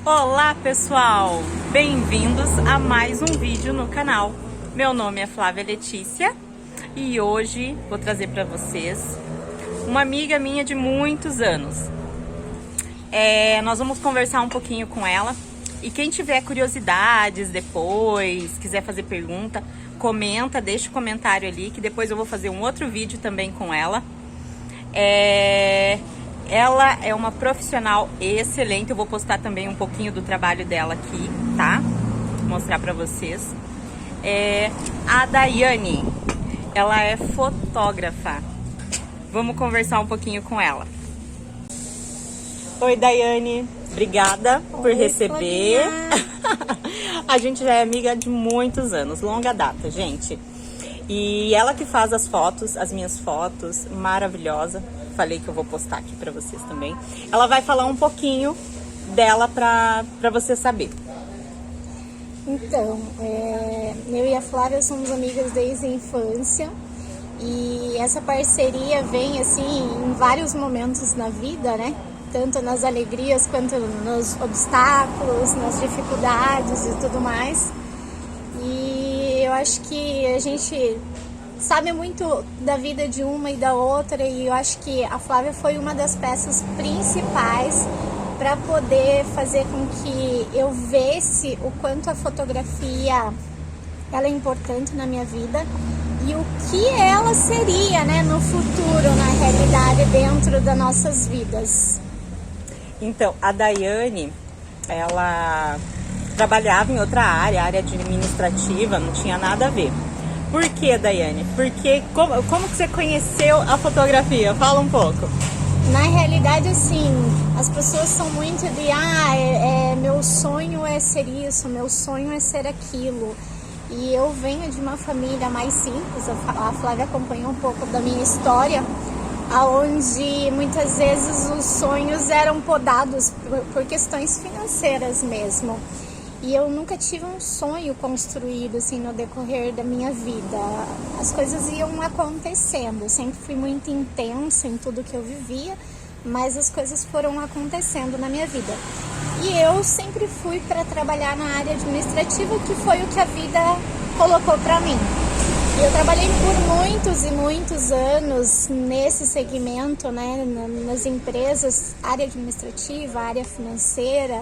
Olá pessoal, bem-vindos a mais um vídeo no canal. Meu nome é Flávia Letícia e hoje vou trazer para vocês uma amiga minha de muitos anos. Nós vamos conversar um pouquinho com ela e quem tiver curiosidades depois, quiser fazer pergunta, comenta, deixa o comentário ali que depois eu vou fazer um outro vídeo também com ela. Ela é uma profissional excelente, eu vou postar também um pouquinho do trabalho dela aqui, tá? Vou mostrar pra vocês. A Daiane, ela é fotógrafa. Vamos conversar um pouquinho com ela. Oi, Daiane, obrigada por receber. A gente já é amiga de muitos anos, longa data, gente. E ela que faz as fotos, as minhas fotos, maravilhosa. Falei que eu vou postar aqui pra vocês também. Ela vai falar um pouquinho dela pra você saber. Então, eu e a Flávia somos amigas desde a infância. E essa parceria vem, assim, em vários momentos na vida, né? Tanto nas alegrias quanto nos obstáculos, nas dificuldades e tudo mais. E eu acho que a gente sabe muito da vida de uma e da outra, e eu acho que a Flávia foi uma das peças principais para poder fazer com que eu visse o quanto a fotografia ela é importante na minha vida e o que ela seria, né, no futuro, na realidade, dentro das nossas vidas. Então, a Daiane, ela trabalhava em outra área administrativa, não tinha nada a ver. Por que, Daiane? Porque como que você conheceu a fotografia? Fala um pouco. Na realidade, assim, as pessoas são muito de meu sonho é ser isso, meu sonho é ser aquilo. E eu venho de uma família mais simples, a Flávia acompanhou um pouco da minha história, onde muitas vezes os sonhos eram podados por questões financeiras mesmo. E eu nunca tive um sonho construído assim no decorrer da minha vida. As coisas iam acontecendo. Eu sempre fui muito intensa em tudo que eu vivia, mas as coisas foram acontecendo na minha vida. E eu sempre fui para trabalhar na área administrativa, que foi o que a vida colocou para mim. E eu trabalhei por muitos e muitos anos nesse segmento, né, nas empresas, área administrativa, área financeira.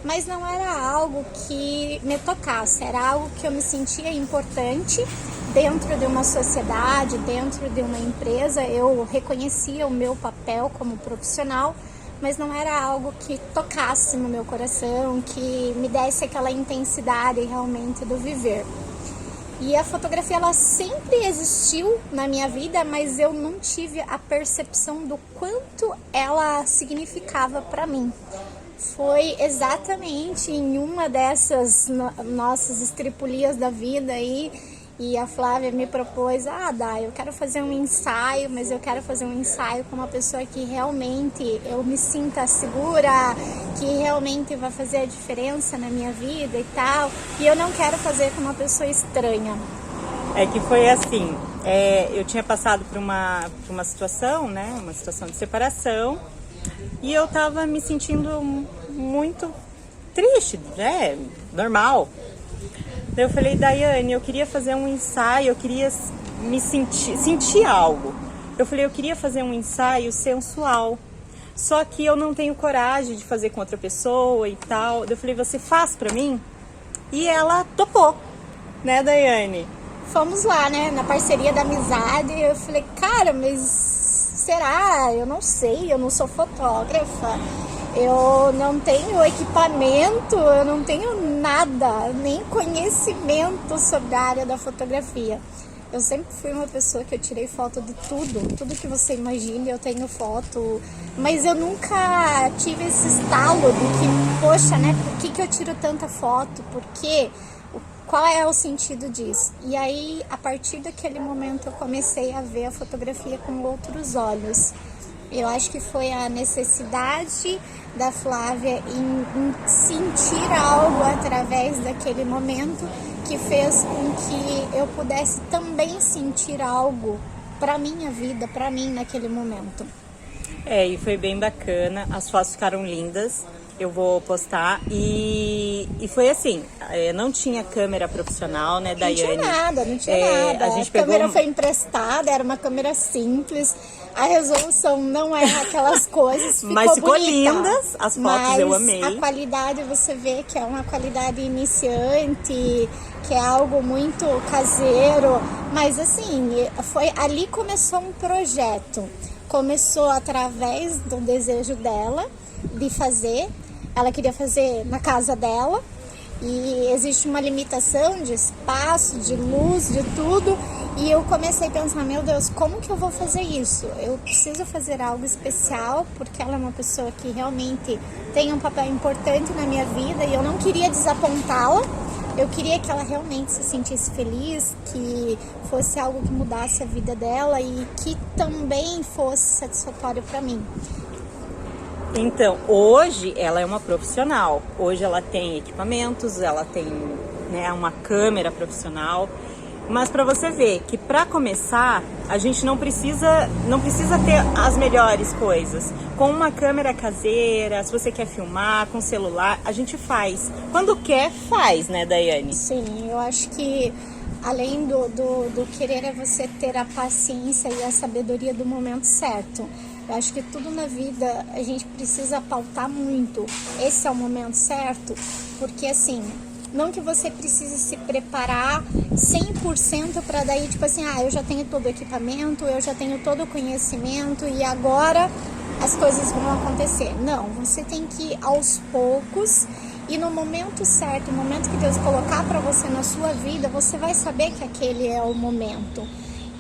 Mas não era algo que me tocasse, era algo que eu me sentia importante dentro de uma sociedade, dentro de uma empresa. Eu reconhecia o meu papel como profissional, mas não era algo que tocasse no meu coração, que me desse aquela intensidade realmente do viver. E a fotografia, ela sempre existiu na minha vida, mas eu não tive a percepção do quanto ela significava para mim. Foi exatamente em uma dessas nossas estripulias da vida aí, e a Flávia me propôs, Dai, eu quero fazer um ensaio, mas eu quero fazer um ensaio com uma pessoa que realmente eu me sinta segura, que realmente vai fazer a diferença na minha vida e tal, e eu não quero fazer com uma pessoa estranha. É que foi assim, eu tinha passado por uma situação, né, uma situação de separação, e eu tava me sentindo muito triste, normal. Daí eu falei, Daiane, eu queria fazer um ensaio, eu queria me sentir algo. Eu falei, eu queria fazer um ensaio sensual, só que eu não tenho coragem de fazer com outra pessoa e tal. Daí eu falei, você faz pra mim? E ela topou, né, Daiane? Fomos lá, né, na parceria da amizade, eu falei, cara, mas será? Eu não sei, eu não sou fotógrafa, eu não tenho equipamento, eu não tenho nada, nem conhecimento sobre a área da fotografia. Eu sempre fui uma pessoa que eu tirei foto de tudo que você imagine, eu tenho foto, mas eu nunca tive esse estalo de que, poxa, né, por que eu tiro tanta foto, por quê? Qual é o sentido disso? E aí, a partir daquele momento, eu comecei a ver a fotografia com outros olhos. Eu acho que foi a necessidade da Flávia em sentir algo através daquele momento que fez com que eu pudesse também sentir algo para minha vida, para mim naquele momento. E foi bem bacana, as fotos ficaram lindas. Eu vou postar. E foi assim, não tinha câmera profissional, né, Daiane? Não tinha nada. A gente câmera foi emprestada, era uma câmera simples. A resolução não é aquelas coisas, mas ficou bonita, lindas, as fotos eu amei. A qualidade você vê que é uma qualidade iniciante, que é algo muito caseiro. Mas assim, ali começou um projeto. Começou através do desejo dela de fazer. Ela queria fazer na casa dela. E existe uma limitação de espaço, de luz, de tudo. E eu comecei a pensar, meu Deus, como que eu vou fazer isso? Eu preciso fazer algo especial, porque ela é uma pessoa que realmente tem um papel importante na minha vida e eu não queria desapontá-la. Eu queria que ela realmente se sentisse feliz, que fosse algo que mudasse a vida dela e que também fosse satisfatório para mim. Então, hoje ela é uma profissional. Hoje ela tem equipamentos, ela tem, né, uma câmera profissional. Mas para você ver que para começar, a gente não precisa ter as melhores coisas. Com uma câmera caseira, se você quer filmar com celular, a gente faz. Quando quer, faz, né, Daiane? Sim, eu acho que além do querer é você ter a paciência e a sabedoria do momento certo. Eu acho que tudo na vida a gente precisa pautar muito. Esse é o momento certo, porque assim, não que você precise se preparar 100% para daí, tipo assim, eu já tenho todo o equipamento, eu já tenho todo o conhecimento e agora as coisas vão acontecer. Não, você tem que ir aos poucos e no momento certo, no momento que Deus colocar para você na sua vida, você vai saber que aquele é o momento.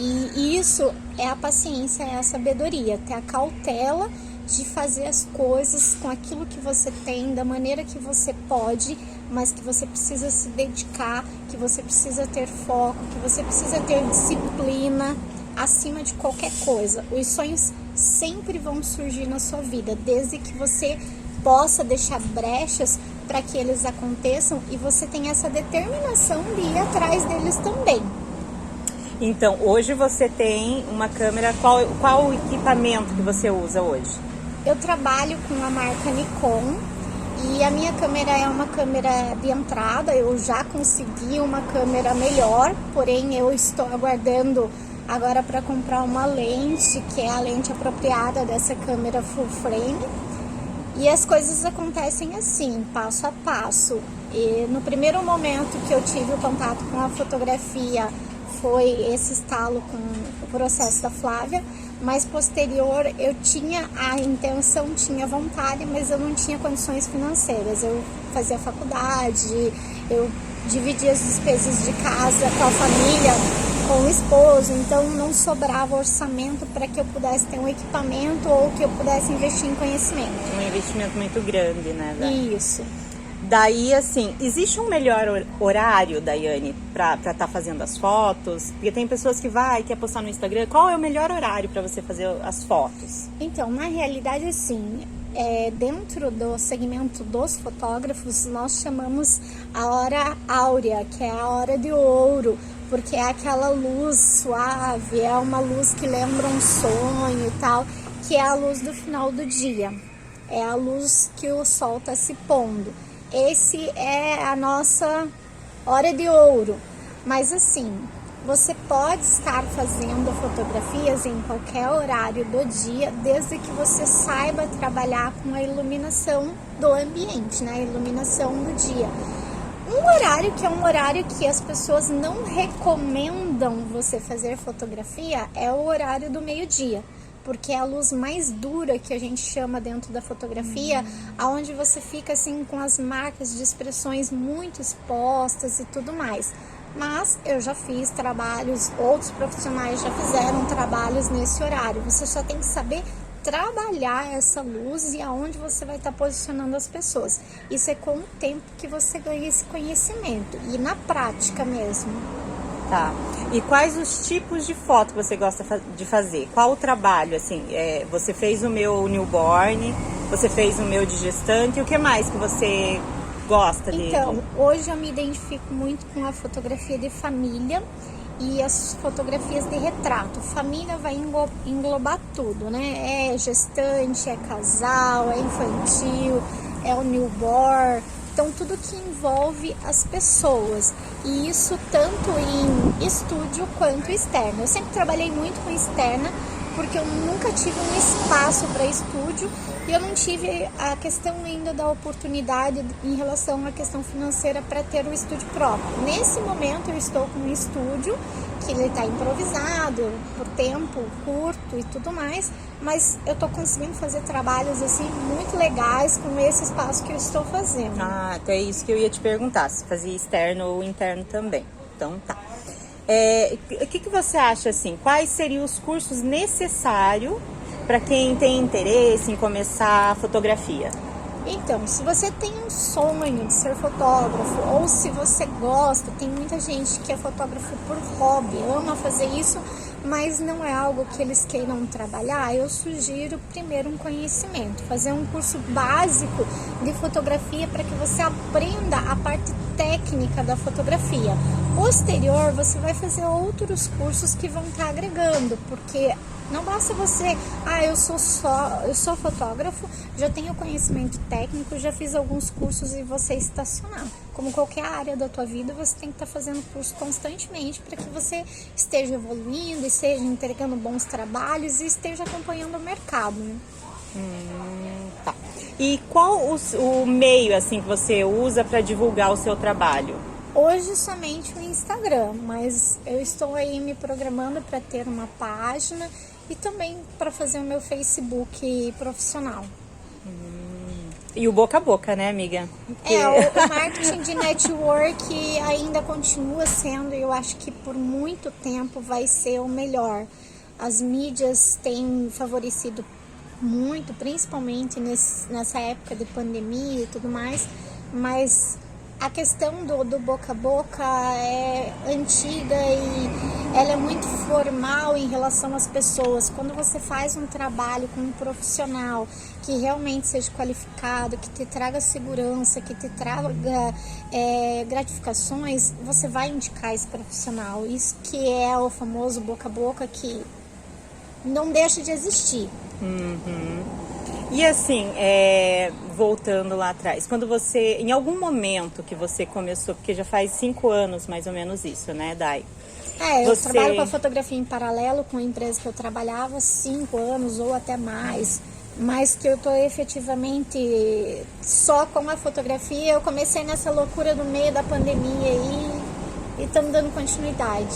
E isso é a paciência, é a sabedoria, ter a cautela de fazer as coisas com aquilo que você tem, da maneira que você pode, mas que você precisa se dedicar, que você precisa ter foco, que você precisa ter disciplina acima de qualquer coisa. Os sonhos sempre vão surgir na sua vida, desde que você possa deixar brechas para que eles aconteçam e você tenha essa determinação de ir atrás deles também. Então, hoje você tem uma câmera, qual o equipamento que você usa hoje? Eu trabalho com a marca Nikon e a minha câmera é uma câmera de entrada. Eu já consegui uma câmera melhor, porém eu estou aguardando agora para comprar uma lente, que é a lente apropriada dessa câmera full frame. E as coisas acontecem assim, passo a passo. E no primeiro momento que eu tive o contato com a fotografia, foi esse estalo com o processo da Flávia, mas posterior eu tinha a intenção, tinha vontade, mas eu não tinha condições financeiras. Eu fazia faculdade, eu dividia as despesas de casa com a família, com o esposo, então não sobrava orçamento para que eu pudesse ter um equipamento ou que eu pudesse investir em conhecimento. Um investimento muito grande, né? Isso. Daí, assim, existe um melhor horário, Daiane, pra estar fazendo as fotos? Porque tem pessoas que quer postar no Instagram. Qual é o melhor horário para você fazer as fotos? Então, na realidade, assim, dentro do segmento dos fotógrafos, nós chamamos a hora áurea, que é a hora de ouro, porque é aquela luz suave, é uma luz que lembra um sonho e tal, que é a luz do final do dia. É a luz que o sol está se pondo. Esse é a nossa hora de ouro. Mas assim, você pode estar fazendo fotografias em qualquer horário do dia, desde que você saiba trabalhar com a iluminação do ambiente, né? A iluminação do dia. Um horário que é um horário que as pessoas não recomendam você fazer fotografia é o horário do meio-dia. Porque é a luz mais dura que a gente chama dentro da fotografia, aonde você fica assim com as marcas de expressões muito expostas e tudo mais. Mas eu já fiz trabalhos, outros profissionais já fizeram trabalhos nesse horário. Você só tem que saber trabalhar essa luz e aonde você vai estar posicionando as pessoas. Isso é com o tempo que você ganha esse conhecimento e na prática mesmo. Tá. E quais os tipos de foto você gosta de fazer? Qual o trabalho, assim? Você fez o meu newborn, você fez o meu de gestante, e o que mais que você gosta dele? Então, hoje eu me identifico muito com a fotografia de família e as fotografias de retrato. Família vai englobar tudo, né? É gestante, é casal, é infantil, é o newborn, então tudo que envolve as pessoas, e isso tanto em estúdio quanto externo. Eu sempre trabalhei muito com externa, porque eu nunca tive um espaço para estúdio e eu não tive a questão ainda da oportunidade em relação à questão financeira para ter o estúdio próprio. Nesse momento eu estou com um estúdio que ele está improvisado, por tempo curto e tudo mais, mas eu estou conseguindo fazer trabalhos assim muito legais com esse espaço que eu estou fazendo. Ah, até isso que eu ia te perguntar, se fazia externo ou interno também. Então tá. O que você acha assim? Quais seriam os cursos necessários para quem tem interesse em começar a fotografia? Então, se você tem um sonho de ser fotógrafo, ou se você gosta, tem muita gente que é fotógrafo por hobby, ama fazer isso, mas não é algo que eles queiram trabalhar, eu sugiro primeiro um conhecimento, fazer um curso básico de fotografia para que você aprenda a parte técnica da fotografia. Posterior, você vai fazer outros cursos que vão estar agregando, porque não basta você, eu sou fotógrafo, já tenho conhecimento técnico, já fiz alguns cursos e você estacionar. Como qualquer área da tua vida, você tem que estar fazendo curso constantemente para que você esteja evoluindo, esteja entregando bons trabalhos e esteja acompanhando o mercado, né? Tá. E qual o meio assim que você usa para divulgar o seu trabalho? Hoje somente o Instagram, mas eu estou aí me programando para ter uma página e também para fazer o meu Facebook profissional. E o boca a boca, né, amiga? O marketing de network ainda continua sendo, eu acho que por muito tempo vai ser o melhor. As mídias têm favorecido muito, principalmente nessa época de pandemia e tudo mais, mas a questão do boca a boca é antiga e ela é muito formal em relação às pessoas. Quando você faz um trabalho com um profissional que realmente seja qualificado, que te traga segurança, que te traga gratificações, você vai indicar esse profissional. Isso que é o famoso boca a boca que não deixa de existir. E assim, voltando lá atrás, quando você, em algum momento que você começou, porque já faz 5 anos mais ou menos isso, né, Dai? Eu trabalho com a fotografia em paralelo com a empresa que eu trabalhava 5 anos ou até mais, mas que eu estou efetivamente só com a fotografia. Eu comecei nessa loucura no meio da pandemia e estamos dando continuidade.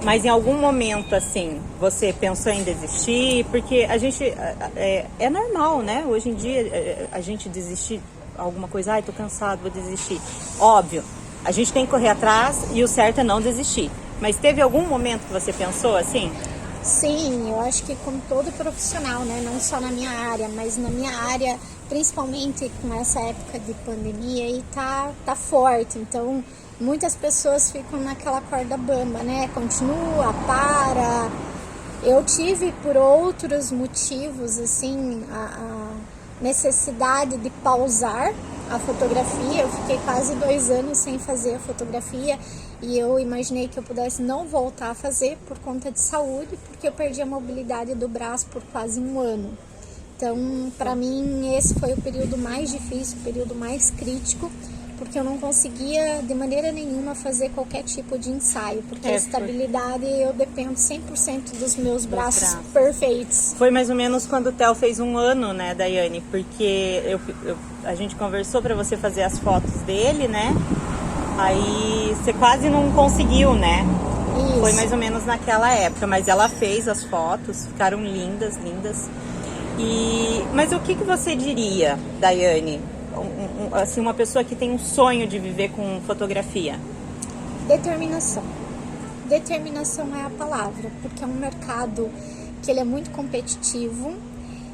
Mas em algum momento, assim, você pensou em desistir? Porque a gente, é normal, né? Hoje em dia, a gente desistir alguma coisa, tô cansado, vou desistir. Óbvio, a gente tem que correr atrás e o certo é não desistir. Mas teve algum momento que você pensou assim? Sim, eu acho que como todo profissional, né? Não só na minha área, mas na minha área, principalmente com essa época de pandemia, e tá forte. Então, muitas pessoas ficam naquela corda bamba, né? Continua, para. Eu tive por outros motivos, assim, a necessidade de pausar a fotografia. Eu fiquei quase 2 anos sem fazer a fotografia e eu imaginei que eu pudesse não voltar a fazer por conta de saúde, porque eu perdi a mobilidade do braço por quase 1 ano. Então, para mim, esse foi o período mais difícil, o período mais crítico, porque eu não conseguia de maneira nenhuma fazer qualquer tipo de ensaio, porque a estabilidade eu dependo 100% dos meus braços perfeitos. Foi mais ou menos quando o Theo fez 1 ano, né, Daiane? Porque a gente conversou para você fazer as fotos dele, né? Aí você quase não conseguiu, né? Isso. Foi mais ou menos naquela época, mas ela fez as fotos, ficaram lindas, lindas. Mas o que você diria, Daiane? Assim, uma pessoa que tem um sonho de viver com fotografia? Determinação. Determinação é a palavra, porque é um mercado que ele é muito competitivo,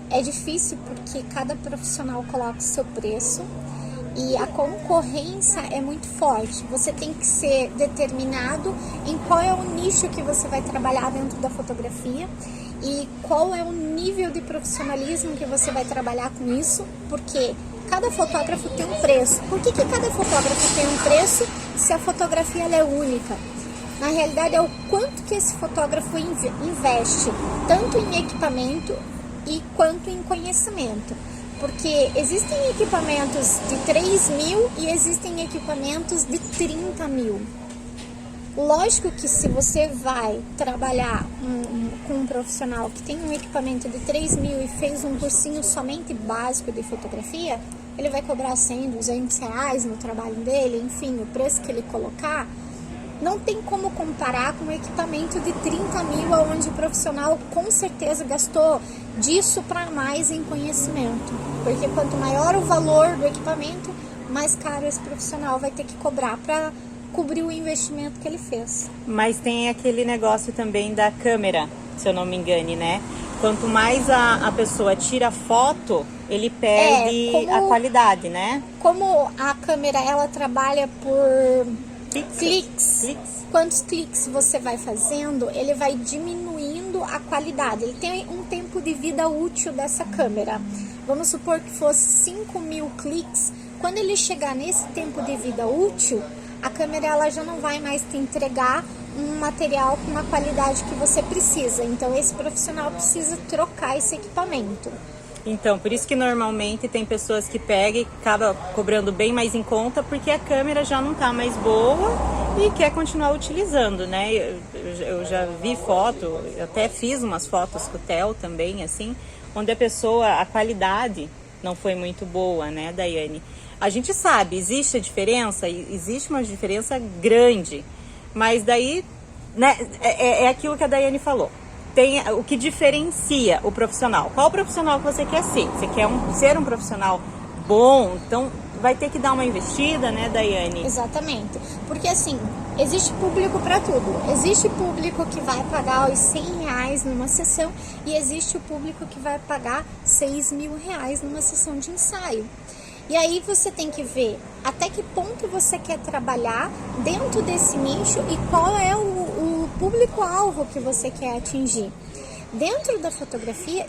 é difícil porque cada profissional coloca o seu preço e a concorrência é muito forte. Você tem que ser determinado em qual é o nicho que você vai trabalhar dentro da fotografia e qual é o nível de profissionalismo que você vai trabalhar com isso, porque cada fotógrafo tem um preço. Por que cada fotógrafo tem um preço se a fotografia ela é única? Na realidade é o quanto que esse fotógrafo investe, tanto em equipamento e quanto em conhecimento. Porque existem equipamentos de 3 mil e existem equipamentos de 30 mil. Lógico que se você vai trabalhar com um profissional que tem um equipamento de 3 mil e fez um cursinho somente básico de fotografia, ele vai cobrar 100, 200 reais no trabalho dele, enfim, o preço que ele colocar, não tem como comparar com um equipamento de 30 mil, onde o profissional com certeza gastou disso para mais em conhecimento. Porque quanto maior o valor do equipamento, mais caro esse profissional vai ter que cobrar para cobrir o investimento que ele fez. Mas tem aquele negócio também da câmera, se eu não me engane, né? Quanto mais a pessoa tira foto, ele perde a qualidade, né? Como a câmera, ela trabalha por cliques. Quantos cliques você vai fazendo, ele vai diminuindo a qualidade. Ele tem um tempo de vida útil dessa câmera. Vamos supor que fosse 5 mil cliques. Quando ele chegar nesse tempo de vida útil, a câmera ela já não vai mais te entregar um material com uma qualidade que você precisa. Então esse profissional precisa trocar esse equipamento. Então, por isso que normalmente tem pessoas que pegam e acabam cobrando bem mais em conta, porque a câmera já não está mais boa e quer continuar utilizando, né? Eu já vi foto, eu até fiz umas fotos com o Theo também, assim, onde a qualidade não foi muito boa, né, Daiane? A gente sabe, existe a diferença, existe uma diferença grande, mas daí, né, é aquilo que a Daiane falou. Tem o que diferencia o profissional. Qual profissional que você quer ser? Você quer ser um profissional bom, então vai ter que dar uma investida, né, Daiane? Exatamente. Porque assim, existe público para tudo. Existe público que vai pagar os 100 reais numa sessão e existe o público que vai pagar 6 mil reais numa sessão de ensaio. E aí você tem que ver até que ponto você quer trabalhar dentro desse nicho e qual é o público-alvo que você quer atingir. Dentro da fotografia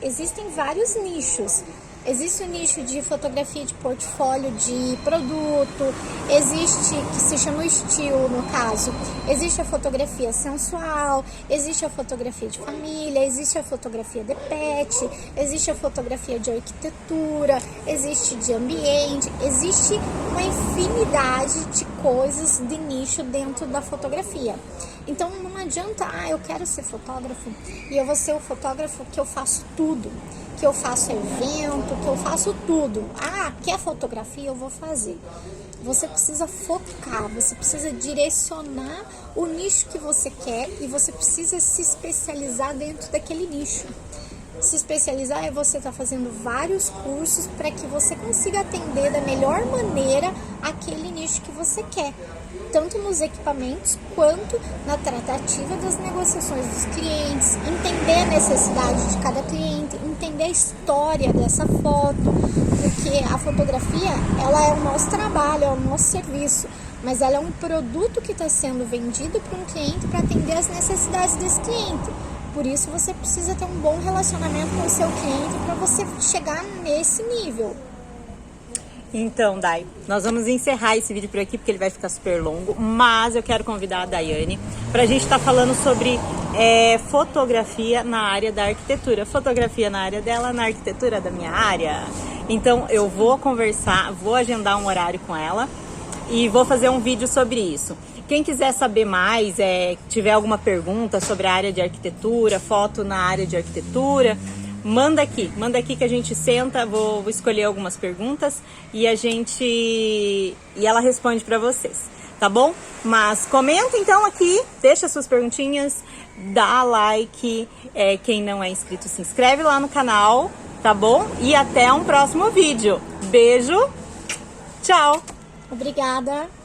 existem vários nichos. Existe o nicho de fotografia de portfólio de produto, existe, que se chama estilo no caso, existe a fotografia sensual, existe a fotografia de família, existe a fotografia de pet, existe a fotografia de arquitetura, existe de ambiente, existe uma infinidade de coisas de nicho dentro da fotografia. Então não adianta, eu quero ser fotógrafo e eu vou ser o fotógrafo que eu faço tudo, que eu faço evento, que eu faço tudo. Quer fotografia? Eu vou fazer. Você precisa focar, você precisa direcionar o nicho que você quer e você precisa se especializar dentro daquele nicho. Se especializar é você estar fazendo vários cursos para que você consiga atender da melhor maneira aquele nicho que você quer, tanto nos equipamentos quanto na tratativa das negociações dos clientes, entender a necessidade de cada cliente, entender a história dessa foto, porque a fotografia ela é o nosso trabalho, é o nosso serviço, mas ela é um produto que está sendo vendido para um cliente para atender as necessidades desse cliente. Por isso você precisa ter um bom relacionamento com o seu cliente para você chegar nesse nível. Então, Dai, nós vamos encerrar esse vídeo por aqui porque ele vai ficar super longo, mas eu quero convidar a Daiane para a gente estar falando sobre fotografia na área da arquitetura. Fotografia na área dela, na arquitetura da minha área. Então eu vou conversar, vou agendar um horário com ela e vou fazer um vídeo sobre isso. Quem quiser saber mais, tiver alguma pergunta sobre a área de arquitetura, foto na área de arquitetura, manda aqui que a gente senta, vou escolher algumas perguntas e ela responde para vocês, tá bom? Mas comenta então aqui, deixa suas perguntinhas, dá like, quem não é inscrito se inscreve lá no canal, tá bom? E até um próximo vídeo. Beijo, tchau! Obrigada!